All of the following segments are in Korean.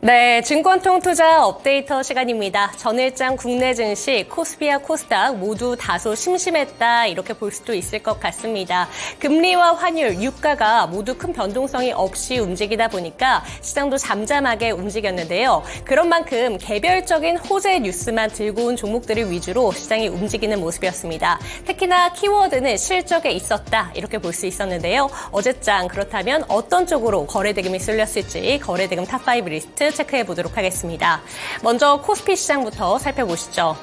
네, 증권통투자 업데이터 시간입니다. 전일장 국내 증시, 코스피와 코스닥 모두 다소 심심했다 이렇게 볼 수도 있을 것 같습니다. 금리와 환율, 유가가 모두 큰 변동성이 없이 움직이다 보니까 시장도 잠잠하게 움직였는데요. 그런 만큼 개별적인 호재 뉴스만 들고 온 종목들을 위주로 시장이 움직이는 모습이었습니다. 특히나 키워드는 실적에 있었다 이렇게 볼 수 있었는데요. 어제장 그렇다면 어떤 쪽으로 거래대금이 쏠렸을지 거래대금 탑5 리스트 체크해 보도록 하겠습니다. 먼저 코스피 시장부터 살펴보시죠.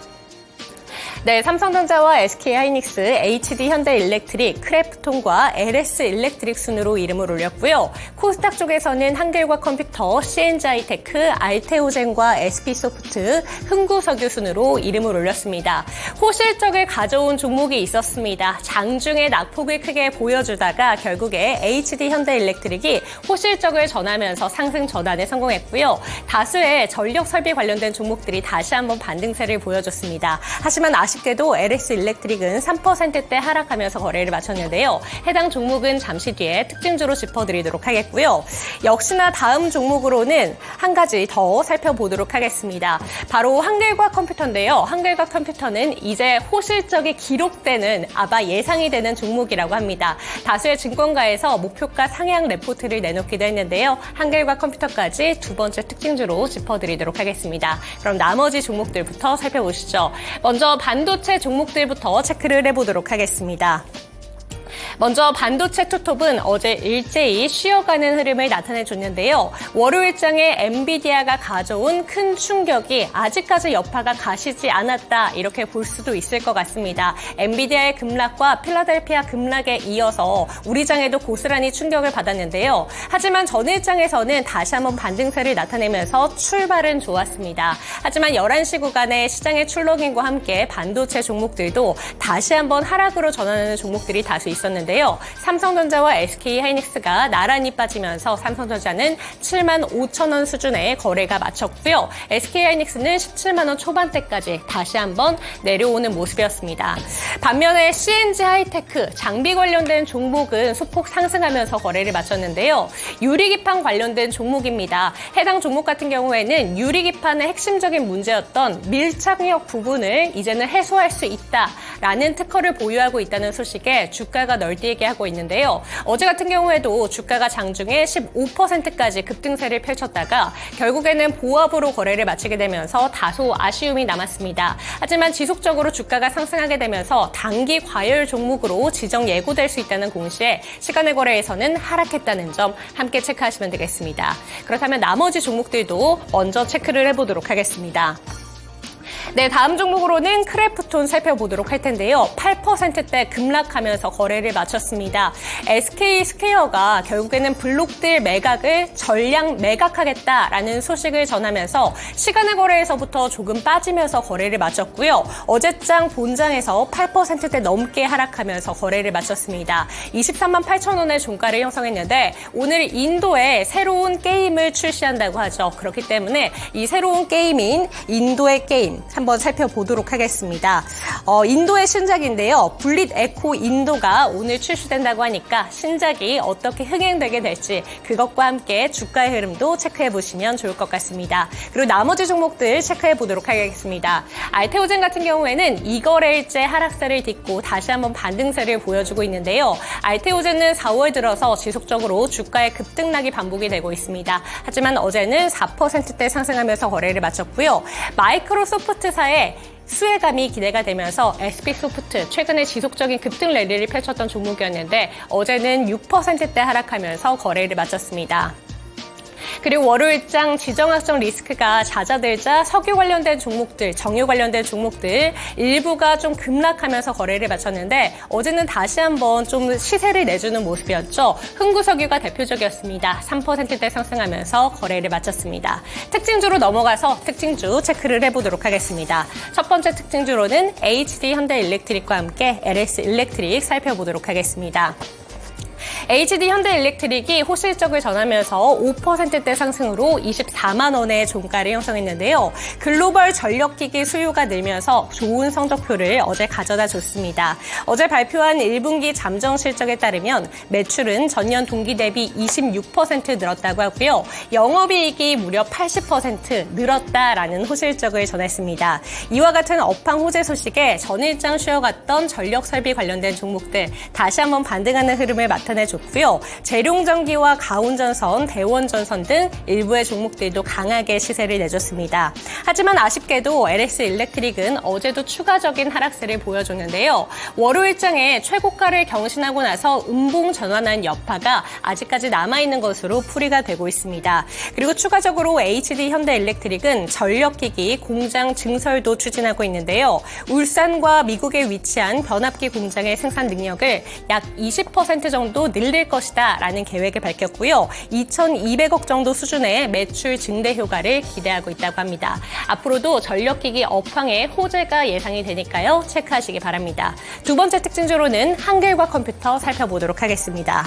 네, 삼성전자와 SK하이닉스, HD현대일렉트릭, 크래프톤과 LS일렉트릭 순으로 이름을 올렸고요. 코스닥 쪽에서는 한길과 컴퓨터, CNG하이테크, 알테오젠과 SP소프트, 흥구석유 순으로 이름을 올렸습니다. 호실적을 가져온 종목이 있었습니다. 장중에 낙폭을 크게 보여주다가 결국에 HD현대일렉트릭이 호실적을 전하면서 상승 전환에 성공했고요. 다수의 전력 설비 관련된 종목들이 다시 한번 반등세를 보여줬습니다. 하지만 아쉽게도 LS일렉트릭은 3%대 하락하면서 거래를 마쳤는데요. 해당 종목은 잠시 뒤에 특징주로 짚어드리도록 하겠고요. 역시나 다음 종목으로는 한 가지 더 살펴보도록 하겠습니다. 바로 한길과 컴퓨터인데요. 한길과 컴퓨터는 이제 호실적이 기록되는 아마 예상이 되는 종목이라고 합니다. 다수의 증권가에서 목표가 상향 레포트를 내놓기도 했는데요. 한길과 컴퓨터까지 두 번째 특징주로 짚어드리도록 하겠습니다. 그럼 나머지 종목들부터 살펴보시죠. 먼저 반도체 종목들부터 체크를 해보도록 하겠습니다. 먼저 반도체 투톱은 어제 일제히 쉬어가는 흐름을 나타내줬는데요. 월요일장에 엔비디아가 가져온 큰 충격이 아직까지 여파가 가시지 않았다 이렇게 볼 수도 있을 것 같습니다. 엔비디아의 급락과 필라델피아 급락에 이어서 우리 장에도 고스란히 충격을 받았는데요. 하지만 전일장에서는 다시 한번 반등세를 나타내면서 출발은 좋았습니다. 하지만 11시 구간의 시장의 출렁임과 함께 반도체 종목들도 다시 한번 하락으로 전환하는 종목들이 다수 있었는데요. 삼성전자와 SK하이닉스가 나란히 빠지면서 삼성전자는 7만 5천 원 수준의 거래가 마쳤고요. SK하이닉스는 17만 원 초반대까지 다시 한번 내려오는 모습이었습니다. 반면에 CNG하이테크 장비 관련된 종목은 소폭 상승하면서 거래를 마쳤는데요. 유리기판 관련된 종목입니다. 해당 종목 같은 경우에는 유리기판의 핵심적인 문제였던 밀착력 부분을 이제는 해소할 수 있다라는 특허를 보유하고 있다는 소식에 주가가 널뛰게 하고 있는데요. 어제 같은 경우에도 주가가 장중에 15%까지 급등세를 펼쳤다가 결국에는 보합으로 거래를 마치게 되면서 다소 아쉬움이 남았습니다. 하지만 지속적으로 주가가 상승하게 되면서 단기 과열 종목으로 지정 예고될 수 있다는 공시에 시간의 거래에서는 하락했다는 점 함께 체크하시면 되겠습니다. 그렇다면 나머지 종목들도 먼저 체크를 해보도록 하겠습니다. 네, 다음 종목으로는 크래프톤 살펴보도록 할 텐데요. 8%대 급락하면서 거래를 마쳤습니다. SK스퀘어가 결국에는 블록들 매각을 전량 매각하겠다라는 소식을 전하면서 시간의 거래에서부터 조금 빠지면서 거래를 마쳤고요. 어제장 본장에서 8%대 넘게 하락하면서 거래를 마쳤습니다. 23만 8천 원의 종가를 형성했는데 오늘 인도에 새로운 게임을 출시한다고 하죠. 그렇기 때문에 이 새로운 게임인 인도의 게임 한번 살펴보도록 하겠습니다. 인도의 신작인데요. 블릿 에코 인도가 오늘 출시된다고 하니까 신작이 어떻게 흥행되게 될지 그것과 함께 주가의 흐름도 체크해 보시면 좋을 것 같습니다. 그리고 나머지 종목들 체크해 보도록 하겠습니다. 알테오젠 같은 경우에는 2거래일째 하락세를 딛고 다시 한번 반등세를 보여주고 있는데요. 알테오젠은 4월 들어서 지속적으로 주가의 급등락이 반복이 되고 있습니다. 하지만 어제는 4%대 상승하면서 거래를 마쳤고요. 마이크로소프트사의 수혜감이 기대가 되면서 SP소프트 최근에 지속적인 급등 랠리를 펼쳤던 종목이었는데 어제는 6%대 하락하면서 거래를 마쳤습니다. 그리고 월요일장 지정학적 리스크가 잦아들자 석유 관련된 종목들, 정유 관련된 종목들 일부가 좀 급락하면서 거래를 마쳤는데 어제는 다시 한번 좀 시세를 내주는 모습이었죠. 흥구석유가 대표적이었습니다. 3%대 상승하면서 거래를 마쳤습니다. 특징주로 넘어가서 특징주 체크를 해보도록 하겠습니다. 첫 번째 특징주로는 HD현대일렉트릭과 함께 LS일렉트릭 살펴보도록 하겠습니다. HD 현대일렉트릭이 호실적을 전하면서 5%대 상승으로 24만 원의 종가를 형성했는데요. 글로벌 전력기기 수요가 늘면서 좋은 성적표를 어제 가져다 줬습니다. 어제 발표한 1분기 잠정 실적에 따르면 매출은 전년 동기 대비 26% 늘었다고 하고요. 영업이익이 무려 80% 늘었다라는 호실적을 전했습니다. 이와 같은 업황 호재 소식에 전일장 쉬어갔던 전력설비 관련된 종목들 다시 한번 반등하는 흐름을 나타내줬고요. 재룡전기와 가온전선, 대원전선 등 일부의 종목들도 강하게 시세를 내줬습니다. 하지만 아쉽게도 LS일렉트릭은 어제도 추가적인 하락세를 보여줬는데요. 월요일장에 최고가를 경신하고 나서 음봉 전환한 여파가 아직까지 남아있는 것으로 풀이가 되고 있습니다. 그리고 추가적으로 HD 현대일렉트릭은 전력기기 공장 증설도 추진하고 있는데요. 울산과 미국에 위치한 변압기 공장의 생산 능력을 약 20% 정도 늘릴 것이다 라는 계획을 밝혔고요. 2,200억 정도 수준의 매출 증대 효과를 기대하고 있다고 합니다. 앞으로도 전력기기 업황에 호재가 예상이 되니까요. 체크하시기 바랍니다. 두 번째 특징주로는 한글과 컴퓨터 살펴보도록 하겠습니다.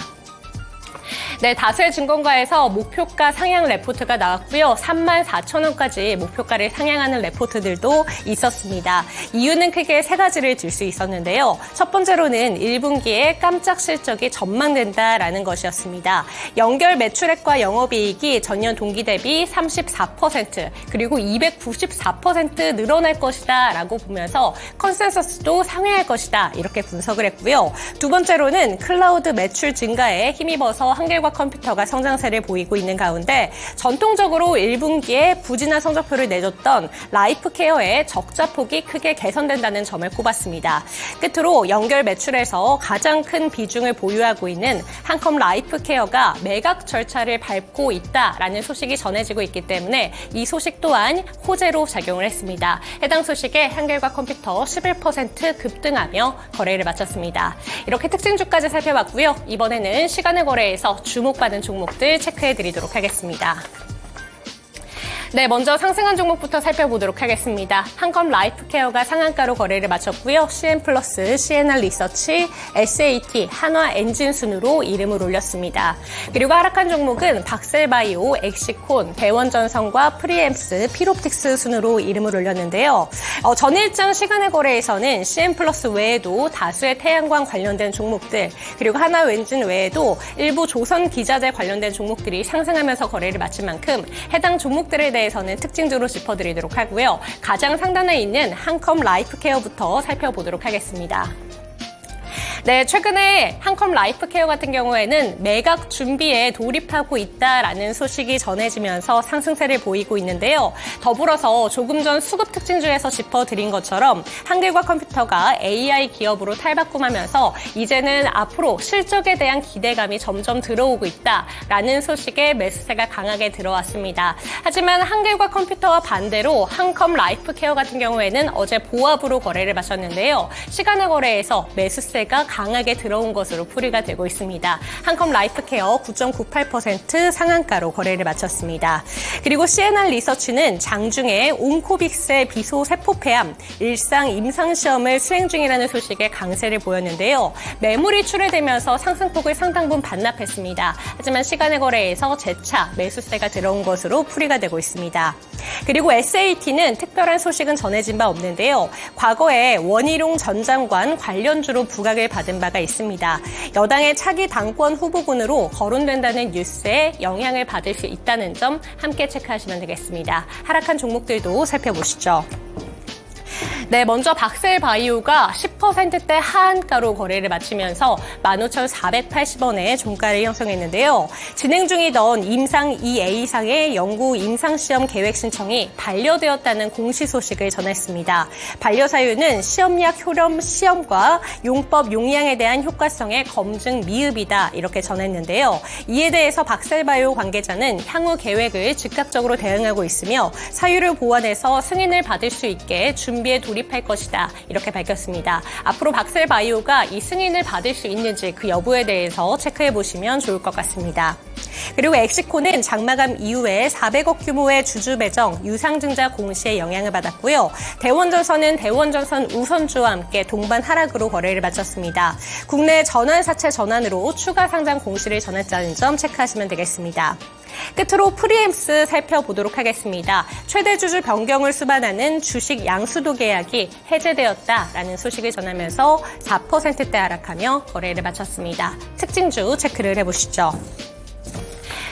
네, 다수의 증권가에서 목표가 상향 레포트가 나왔고요. 34,000원까지 목표가를 상향하는 레포트들도 있었습니다. 이유는 크게 세 가지를 들 수 있었는데요. 첫 번째로는 1분기에 깜짝 실적이 전망된다라는 것이었습니다. 연결 매출액과 영업이익이 전년 동기 대비 34% 그리고 294% 늘어날 것이다 라고 보면서 컨센서스도 상회할 것이다 이렇게 분석을 했고요. 두 번째로는 클라우드 매출 증가에 힘입어서 한글과 컴퓨터가 성장세를 보이고 있는 가운데 전통적으로 1분기에 부진한 성적표를 내줬던 라이프케어의 적자폭이 크게 개선된다는 점을 꼽았습니다. 끝으로 연결 매출에서 가장 큰 비중을 보유하고 있는 한컴 라이프케어가 매각 절차를 밟고 있다라는 소식이 전해지고 있기 때문에 이 소식 또한 호재로 작용을 했습니다. 해당 소식에 한글과 컴퓨터 11% 급등하며 거래를 마쳤습니다. 이렇게 특징주까지 살펴봤고요. 이번에는 시간의 거래에서 주목받은 종목들 체크해드리도록 하겠습니다. 네, 먼저 상승한 종목부터 살펴보도록 하겠습니다. 한컴 라이프케어가 상한가로 거래를 마쳤고요. CN플러스, CNR 리서치, SAT, 한화 엔진 순으로 이름을 올렸습니다. 그리고 하락한 종목은 박셀바이오, 엑시콘, 대원전선과 프리엠스, 피롭틱스 순으로 이름을 올렸는데요. 전일장 시간의 거래에서는 CN플러스 외에도 다수의 태양광 관련된 종목들, 그리고 한화 엔진 외에도 일부 조선 기자재 관련된 종목들이 상승하면서 거래를 마친 만큼 해당 종목들에 대해서는 특징주로 짚어드리도록 하고요. 가장 상단에 있는 한컴 라이프케어부터 살펴보도록 하겠습니다. 네, 최근에 한컴 라이프케어 같은 경우에는 매각 준비에 돌입하고 있다라는 소식이 전해지면서 상승세를 보이고 있는데요. 더불어서 조금 전 수급 특징주에서 짚어드린 것처럼 한글과 컴퓨터가 AI 기업으로 탈바꿈하면서 이제는 앞으로 실적에 대한 기대감이 점점 들어오고 있다라는 소식에 매수세가 강하게 들어왔습니다. 하지만 한글과 컴퓨터와 반대로 한컴 라이프케어 같은 경우에는 어제 보합으로 거래를 마쳤는데요. 시간의 거래에서 매수세가 강하게 들어온 것으로 풀이가 되고 있습니다. 한컴 라이프케어 9.98% 상한가로 거래를 마쳤습니다. 그리고 CNR 리서치는 장중에 온코빅스의 비소 세포폐암 일상 임상시험을 수행 중이라는 소식에 강세를 보였는데요. 매물이 출회되면서 상승폭을 상당 부분 반납했습니다. 하지만 시간의 거래에서 재차 매수세가 들어온 것으로 풀이가 되고 있습니다. 그리고 SAT는 특별한 소식은 전해진 바 없는데요. 과거에 원희룡 전 장관 관련주로 부각을 받은 바가 있습니다. 여당의 차기 당권 후보군으로 거론된다는 뉴스에 영향을 받을 수 있다는 점 함께 체크하시면 되겠습니다. 하락한 종목들도 살펴보시죠. 네, 먼저 박셀바이오가 10%대 하한가로 거래를 마치면서 15,480원의 종가를 형성했는데요. 진행 중이던 임상 2A상의 연구 임상시험 계획 신청이 반려되었다는 공시 소식을 전했습니다. 반려 사유는 시험약 효력 시험과 용법 용량에 대한 효과성의 검증 미흡이다 이렇게 전했는데요. 이에 대해서 박셀바이오 관계자는 향후 계획을 즉각적으로 대응하고 있으며 사유를 보완해서 승인을 받을 수 있게 준비에 돌입 돌입할 것이다. 이렇게 밝혔습니다. 앞으로 박셀바이오가 이 승인을 받을 수 있는지 그 여부에 대해서 체크해 보시면 좋을 것 같습니다. 그리고 엑시코는 장마감 이후에 400억 규모의 주주 배정, 유상증자 공시에 영향을 받았고요. 대원전선은 대원전선 우선주와 함께 동반 하락으로 거래를 마쳤습니다. 국내 전환사채 전환으로 추가 상장 공시를 전했다는 점 체크하시면 되겠습니다. 끝으로 프리엠스 살펴보도록 하겠습니다. 최대 주주 변경을 수반하는 주식 양수도 계약이 해제되었다라는 소식을 전하면서 4%대 하락하며 거래를 마쳤습니다. 특징주 체크를 해보시죠.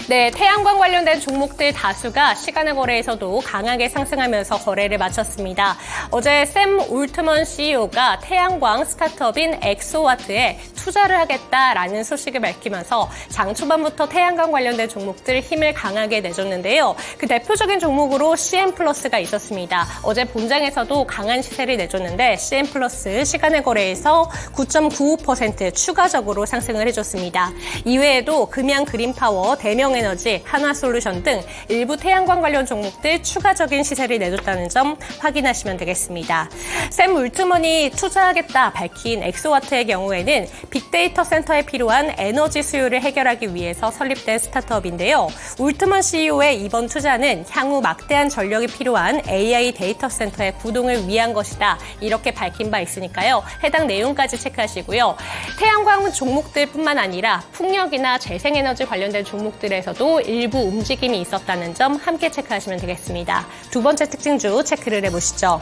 네, 태양광 관련된 종목들 다수가 시간의 거래에서도 강하게 상승하면서 거래를 마쳤습니다. 어제 샘 올트먼 CEO가 태양광 스타트업인 엑소와트에 투자를 하겠다라는 소식을 밝히면서 장 초반부터 태양광 관련된 종목들 힘을 강하게 내줬는데요. 그 대표적인 종목으로 CN플러스가 있었습니다. 어제 본장에서도 강한 시세를 내줬는데 CN플러스 시간의 거래에서 9.95% 추가적으로 상승을 해줬습니다. 이외에도 금양 그린파워, 대명 에너지, 한화솔루션 등 일부 태양광 관련 종목들 추가적인 시세를 내줬다는 점 확인하시면 되겠습니다. 샘 울트먼이 투자하겠다 밝힌 엑소와트의 경우에는 빅데이터 센터에 필요한 에너지 수요를 해결하기 위해서 설립된 스타트업인데요. 울트먼 CEO의 이번 투자는 향후 막대한 전력이 필요한 AI 데이터 센터의 구동을 위한 것이다. 이렇게 밝힌 바 있으니까요. 해당 내용까지 체크하시고요. 태양광 종목들뿐만 아니라 풍력이나 재생에너지 관련된 종목들에서도 일부 움직임이 있었다는 점 함께 체크하시면 되겠습니다. 두 번째 특징주 체크를 해보시죠.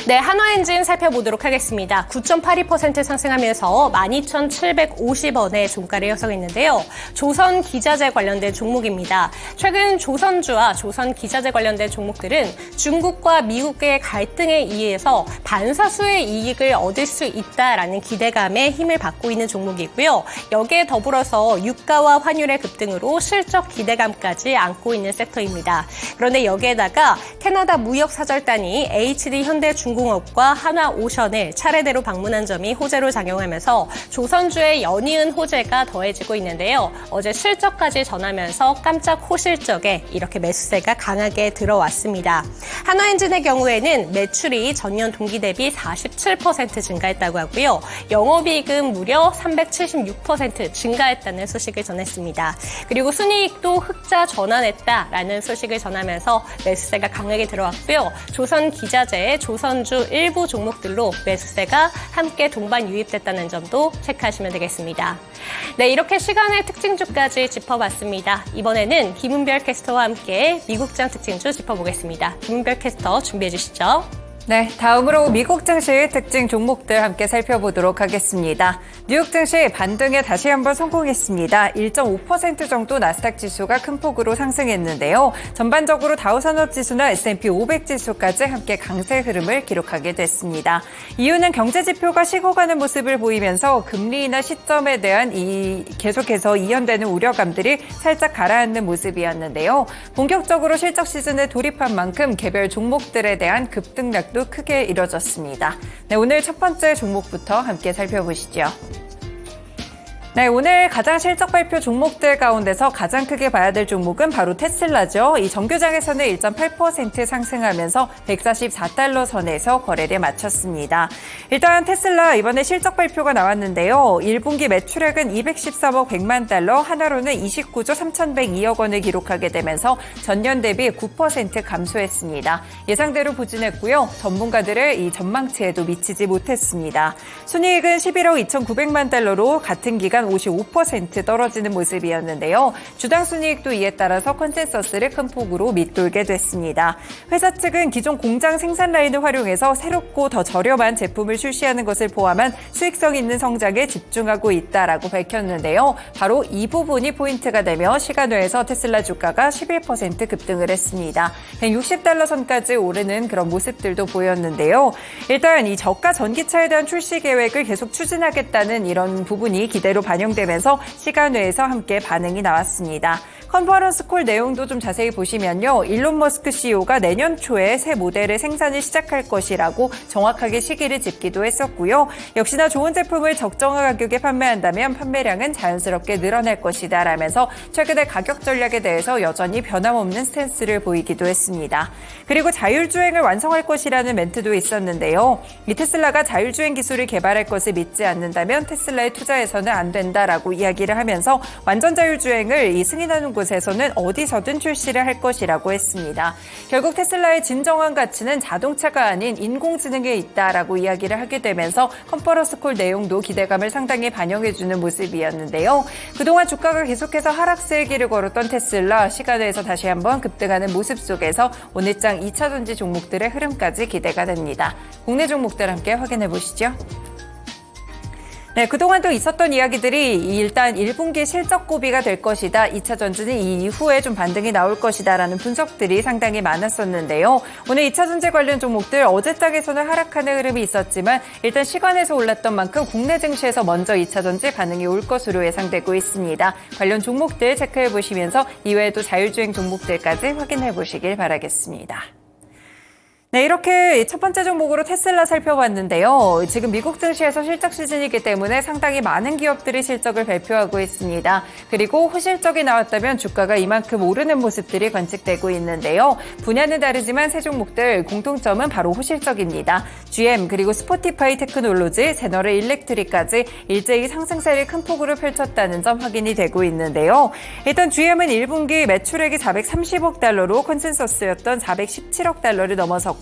네, 한화엔진 살펴보도록 하겠습니다. 9.82% 상승하면서 12,750원의 종가를 형성했는데요. 조선기자재 관련된 종목입니다. 최근 조선주와 조선기자재 관련된 종목들은 중국과 미국의 갈등에 의해서 반사수의 이익을 얻을 수 있다라는 기대감에 힘을 받고 있는 종목이고요. 여기에 더불어서 유가와 환율의 급등으로 실적 기대감까지 안고 있는 섹터입니다. 그런데 여기에다가 캐나다 무역사절단이 HD 현대중공업과 한화오션을 차례대로 방문한 점이 호재로 작용하면서 조선주의 연이은 호재가 더해지고 있는데요. 어제 실적까지 전하면서 깜짝 호실적에 이렇게 매수세가 강하게 들어왔습니다. 한화엔진의 경우에는 매출이 전년 동기 대비 47% 증가했다고 하고요. 영업이익은 무려 376% 증가했다는 소식을 전했습니다. 그리고 순이익도 흑자 전환했다라는 소식을 전하면서 매수세가 강하게 들어왔고요. 조선기자재, 조선주 일부 종목들로 매수세가 함께 동반 유입됐다는 점도 체크하시면 되겠습니다. 네, 이렇게 시간의 특징주까지 짚어봤습니다. 이번에는 김은별 캐스터와 함께 미국장 특징주 짚어보겠습니다. 김은별 캐스터 준비해 주시죠. 네, 다음으로 미국 증시 특징 종목들 함께 살펴보도록 하겠습니다. 뉴욕 증시 반등에 다시 한번 성공했습니다. 1.5% 정도 나스닥 지수가 큰 폭으로 상승했는데요. 전반적으로 다우산업지수나 S&P 500 지수까지 함께 강세 흐름을 기록하게 됐습니다. 이유는 경제 지표가 식어가는 모습을 보이면서 금리 인하 시점에 대한 계속해서 이연되는 우려감들이 살짝 가라앉는 모습이었는데요. 본격적으로 실적 시즌에 돌입한 만큼 개별 종목들에 대한 급등락도 크게 이뤄졌습니다. 네, 오늘 첫 번째 종목부터 함께 살펴보시죠. 네, 오늘 가장 실적 발표 종목들 가운데서 가장 크게 봐야 될 종목은 바로 테슬라죠. 이 정규장에서는 1.8% 상승하면서 144달러 선에서 거래를 마쳤습니다. 일단 테슬라 이번에 실적 발표가 나왔는데요. 1분기 매출액은 213억 100만 달러, 한화로는 29조 3,102억 원을 기록하게 되면서 전년 대비 9% 감소했습니다. 예상대로 부진했고요. 전문가들의 이 전망치에도 미치지 못했습니다. 순이익은 11억 2,900만 달러로 같은 기간 55% 떨어지는 모습이었는데요. 주당 순이익도 이에 따라서 컨센서스를 큰 폭으로 밑돌게 됐습니다. 회사 측은 기존 공장 생산 라인을 활용해서 새롭고 더 저렴한 제품을 출시하는 것을 포함한 수익성 있는 성장에 집중하고 있다라고 밝혔는데요. 바로 이 부분이 포인트가 되며 시간외에서 테슬라 주가가 11% 급등을 했습니다. 160달러 선까지 오르는 그런 모습들도 보였는데요. 일단 이 저가 전기차에 대한 출시 계획을 계속 추진하겠다는 이런 부분이 기대로 반영되면서 시간 외에서 함께 반응이 나왔습니다. 컨퍼런스 콜 내용도 좀 자세히 보시면요. 일론 머스크 CEO가 내년 초에 새 모델의 생산을 시작할 것이라고 정확하게 시기를 짚기도 했었고요. 역시나 좋은 제품을 적정한 가격에 판매한다면 판매량은 자연스럽게 늘어날 것이다 라면서 최근의 가격 전략에 대해서 여전히 변함없는 스탠스를 보이기도 했습니다. 그리고 자율주행을 완성할 것이라는 멘트도 있었는데요. 이 테슬라가 자율주행 기술을 개발할 것을 믿지 않는다면 테슬라에 투자해서는 안 된다라고 이야기를 하면서 완전 자율주행을 승인하는 곳에서는 어디서든 출시를 할 것이라고 했습니다. 결국 테슬라의 진정한 가치는 자동차가 아닌 인공지능에 있다라고 이야기를 하게 되면서 컨퍼런스 콜 내용도 기대감을 상당히 반영해주는 모습이었는데요. 그동안 주가가 계속해서 하락세의 길을 걸었던 테슬라, 시간에서 다시 한번 급등하는 모습 속에서 오늘장 2차전지 종목들의 흐름까지 기대가 됩니다. 국내 종목들 함께 확인해 보시죠. 네, 그동안 또 있었던 이야기들이 일단 1분기 실적 고비가 될 것이다. 2차 전지는 이 이후에 좀 반등이 나올 것이다 라는 분석들이 상당히 많았었는데요. 오늘 2차 전지 관련 종목들 어제장에서는 하락하는 흐름이 있었지만 일단 시간에서 올랐던 만큼 국내 증시에서 먼저 2차 전지 반응이 올 것으로 예상되고 있습니다. 관련 종목들 체크해 보시면서 이외에도 자율주행 종목들까지 확인해 보시길 바라겠습니다. 네, 이렇게 첫 번째 종목으로 테슬라 살펴봤는데요. 지금 미국 증시에서 실적 시즌이기 때문에 상당히 많은 기업들이 실적을 발표하고 있습니다. 그리고 호실적이 나왔다면 주가가 이만큼 오르는 모습들이 관측되고 있는데요. 분야는 다르지만 세 종목들 공통점은 바로 호실적입니다. GM 그리고 스포티파이 테크놀로지, 제너럴 일렉트릭까지 일제히 상승세를 큰 폭으로 펼쳤다는 점 확인이 되고 있는데요. 일단 GM은 1분기 매출액이 430억 달러로 컨센서스였던 417억 달러를 넘어섰고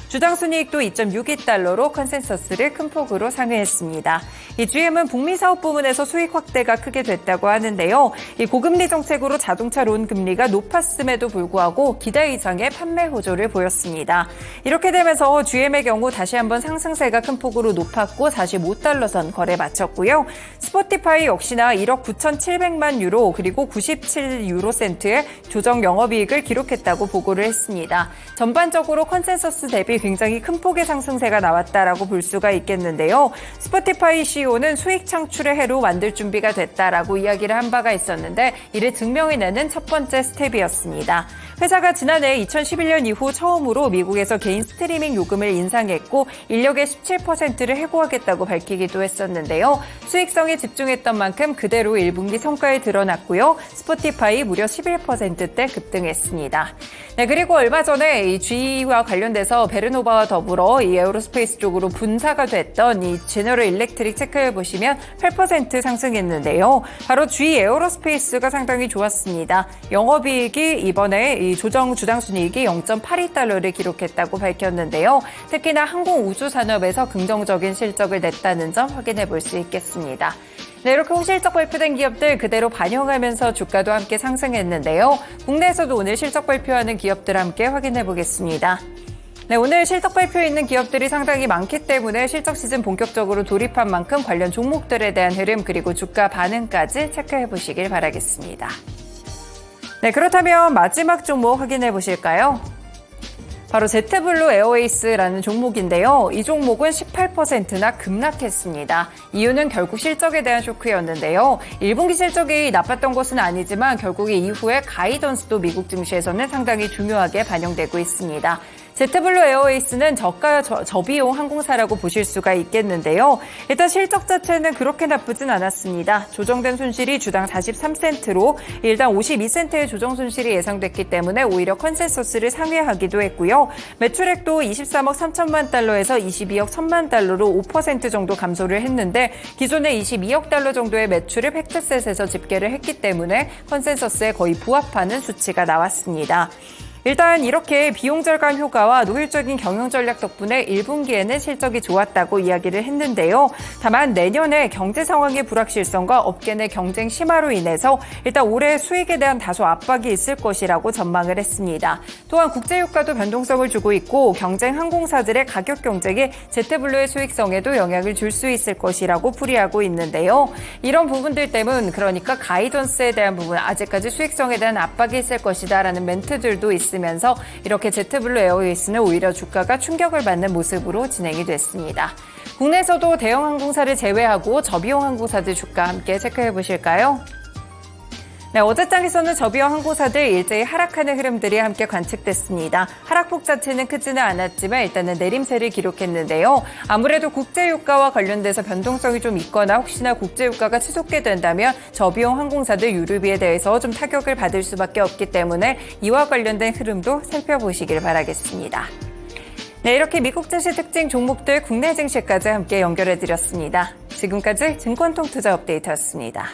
주당 순이익도 2.62달러로 컨센서스를 큰 폭으로 상회했습니다. 이 GM은 북미 사업 부문에서 수익 확대가 크게 됐다고 하는데요. 이 고금리 정책으로 자동차 론 금리가 높았음에도 불구하고 기대 이상의 판매 호조를 보였습니다. 이렇게 되면서 GM의 경우 다시 한번 상승세가 큰 폭으로 높았고 45달러 선 거래 마쳤고요. 스포티파이 역시나 1억 9,700만 유로 그리고 97유로센트의 조정 영업이익을 기록했다고 보고를 했습니다. 전반적으로 컨센서스 대비 굉장히 큰 폭의 상승세가 나왔다라고 볼 수가 있겠는데요. 스포티파이 CEO는 수익 창출의 해로 만들 준비가 됐다라고 이야기를 한 바가 있었는데 이를 증명해내는 첫 번째 스텝이었습니다. 회사가 지난해 2011년 이후 처음으로 미국에서 개인 스트리밍 요금을 인상했고 인력의 17%를 해고하겠다고 밝히기도 했었는데요. 수익성에 집중했던 만큼 그대로 1분기 성과에 드러났고요. 스포티파이 무려 11%대 급등했습니다. 네, 그리고 얼마 전에 이 GE와 관련돼서 베르노바와 더불어 이 에어로스페이스 쪽으로 분사가 됐던 이 제너럴 일렉트릭 체크해 보시면 8% 상승했는데요. 바로 GE 에어로스페이스가 상당히 좋았습니다. 영업이익이 이번에 이 조정 주당순이익이 0.82달러를 기록했다고 밝혔는데요. 특히나 항공우주 산업에서 긍정적인 실적을 냈다는 점 확인해 볼 수 있겠습니다. 네, 이렇게 호실적 발표된 기업들 그대로 반영하면서 주가도 함께 상승했는데요. 국내에서도 오늘 실적 발표하는 기업들 함께 확인해 보겠습니다. 네, 오늘 실적 발표 있는 기업들이 상당히 많기 때문에 실적 시즌 본격적으로 돌입한 만큼 관련 종목들에 대한 흐름 그리고 주가 반응까지 체크해 보시길 바라겠습니다. 네, 그렇다면 마지막 종목 확인해 보실까요? 바로 제트블루 에어웨이스라는 종목인데요. 이 종목은 18%나 급락했습니다. 이유는 결국 실적에 대한 쇼크였는데요. 1분기 실적이 나빴던 것은 아니지만 결국에 이후에 가이던스도 미국 증시에서는 상당히 중요하게 반영되고 있습니다. 제트블루 에어웨이스는 저가 저비용 항공사라고 보실 수가 있겠는데요. 일단 실적 자체는 그렇게 나쁘진 않았습니다. 조정된 손실이 주당 43센트로 일단 52센트의 조정 손실이 예상됐기 때문에 오히려 컨센서스를 상회하기도 했고요. 매출액도 23억 3천만 달러에서 22억 1천만 달러로 5% 정도 감소를 했는데 기존의 22억 달러 정도의 매출을 팩트셋에서 집계를 했기 때문에 컨센서스에 거의 부합하는 수치가 나왔습니다. 일단 이렇게 비용 절감 효과와 노율적인 경영 전략 덕분에 1분기에는 실적이 좋았다고 이야기를 했는데요. 다만 내년에 경제 상황의 불확실성과 업계 내 경쟁 심화로 인해서 일단 올해 수익에 대한 다소 압박이 있을 것이라고 전망을 했습니다. 또한 국제유가도 변동성을 주고 있고 경쟁 항공사들의 가격 경쟁이 제트블루의 수익성에도 영향을 줄 수 있을 것이라고 풀이하고 있는데요. 이런 부분들 때문 그러니까 가이던스에 대한 부분 아직까지 수익성에 대한 압박이 있을 것이다라는 멘트들도 있습니다. 면서 이렇게 제트블루 에어웨이스는 오히려 주가가 충격을 받는 모습으로 진행이 됐습니다. 국내에서도 대형 항공사를 제외하고 저비용 항공사들 주가 함께 체크해 보실까요? 네, 어제장에서는 저비용 항공사들 일제히 하락하는 흐름들이 함께 관측됐습니다. 하락폭 자체는 크지는 않았지만 일단은 내림세를 기록했는데요. 아무래도 국제유가와 관련돼서 변동성이 좀 있거나 혹시나 국제유가가 치솟게 된다면 저비용 항공사들 유류비에 대해서 좀 타격을 받을 수밖에 없기 때문에 이와 관련된 흐름도 살펴보시길 바라겠습니다. 네, 이렇게 미국 증시 특징 종목들 국내 증시까지 함께 연결해드렸습니다. 지금까지 증권통투자 업데이트였습니다.